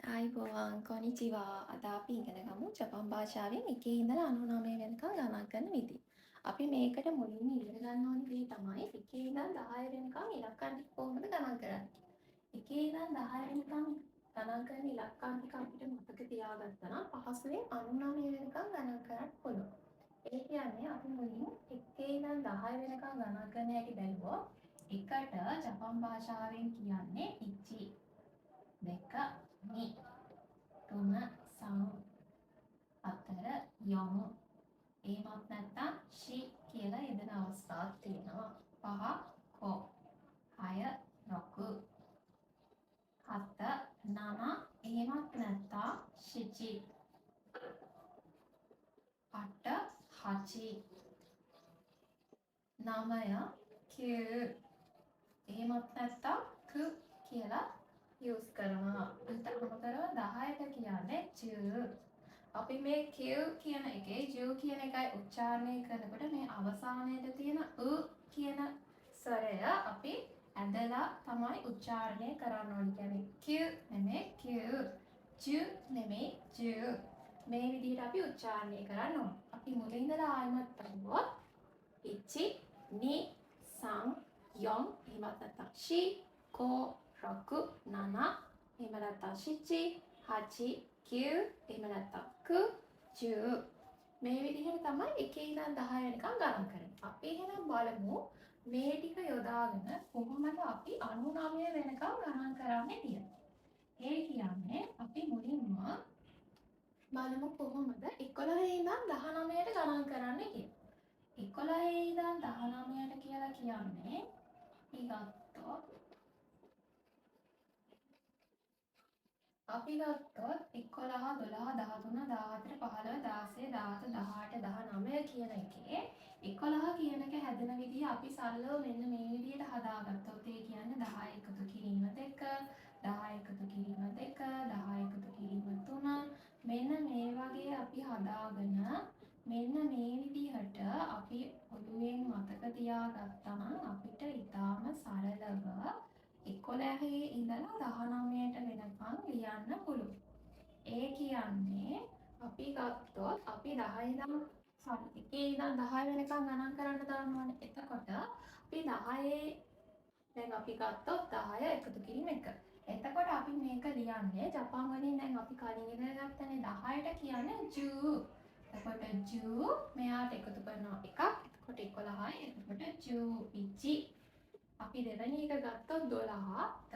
ආයිබෝවන් කොනිචිවා අද අපි ඉගෙන ගමු ජපන් භාෂාවෙන් 1 ඉඳලා 99 වෙනකම් ගණන් කරන විදි. අපි මේකට මුලින්ම ඉගෙන ගන්න ඕනේ දේ තමයි 1 ඉඳන් 10 වෙනකම් ඉලක්කම් ටික කොහොමද ගණන් කරන්නේ. 1 ඉඳන් 10 වෙනකම් ගණන් කරන ඉලක්කම් ටික අපිට මතක තියාගත්තා නම් පහසුවෙන් 99 වෙනකම් ගණන් කරන්න පුළුවන්. ඒ කියන්නේ අපි මුලින් 1 ඉඳන් 10 වෙනකම් ගණන් කරන හැටි බැලුවොත් එකට ජපන් භාෂාවෙන් කියන්නේ ඉචි දෙක නි තුන සම හතර යොමු එහෙමත් නැත්නම් ෂි කියලා යෙදෙන අවස්ථාවක් තියෙනවා. පහ කො හය රොකු හත නම එහෙමත් නැත්නම් ෂිචි අට හචි නමය කියු එහෙමත් නැත්නම් කු කියලා යූස් කරනවා. ඊට අමතරව 10ට කියන්නේ ජු. අපි මේ Q කියන එකේ ජු කියන එකයි උච්චාරණය කරනකොට මේ අවසානයේ තියෙන කියන ස්වරය අපි ඇදලා තමයි උච්චාරණය කරන්න ඕනේ. කියන්නේ Q නෙමෙයි Q, ජු නෙමෙයි ජු. මේ විදිහට අපි උච්චාරණය කරන්න ඕනේ. අපි මුලින් ඉඳලා ආයෙමත් බලුවොත් ඉචි, නි, සම්, යොන්, එහෙමත් නැත්නම් ෂි, කෝ, රොකු, නන, එහෙම නැත්නම් ෂිචි, හචි, කියු, එහෙම නැත්නම් කු, ජු. මේ විදිහට තමයි 1 ඉඳන් 10 වෙනකම් ගණන් කරන්නේ. අපි එහෙනම් බලමු මේ ටික යොදාගෙන කොහොමද අපි 99 වෙනකම් ගණන් කරන්නේ කියලා. ඒ කියන්නේ අපි මුලින්ම බලමු කොහොමද 11 ඉඳන් 19ට ගණන් කරන්නේ කියලා. 11 ඉඳන් 19ට කියලා කියන්නේ අපි ගත්තොත් 11 12 13 14 15 16 17 18 19 කියන එකේ 11 කියන එක හැදෙන විදිහ අපි සරලව මෙන්න මේ විදිහට හදාගත්තොත් ඒ කියන්නේ 10 එකතු කිරීම 2 10 එකතු කිරීම 2 10 එකතු කිරීම 3 මෙන්න මේ වගේ අපි හදාගෙන මෙන්න මේ විදිහට අපි ඔළුවෙන් මතක තියාගත්තා නම් අපිට ඊටාම සරලව 11 ඉඳලා 19ට වෙනකන් ලියන්න පුළුවන්. ඒ කියන්නේ අපි ගත්තොත් අපි 10 ඉඳන් 1 ඉඳන් 10 වෙනකන් ගණන් කරන්න දානවානේ. එතකොට අපි 10 දැන් අපි ගත්තොත් 10 එකතු කිරීම 1. එතකොට අපි මේක ලියන්නේ ජපන් වලින් දැන් අපි කලින් ඉගෙන ගත්තනේ 10ට කියන්නේ ජු. එතකොට ජු මෙයාට එකතු කරනවා 1ක්. එතකොට 11යි. එතකොට ජු ඉචි. අපි දෙවෙනි එක ගත්තොත් 12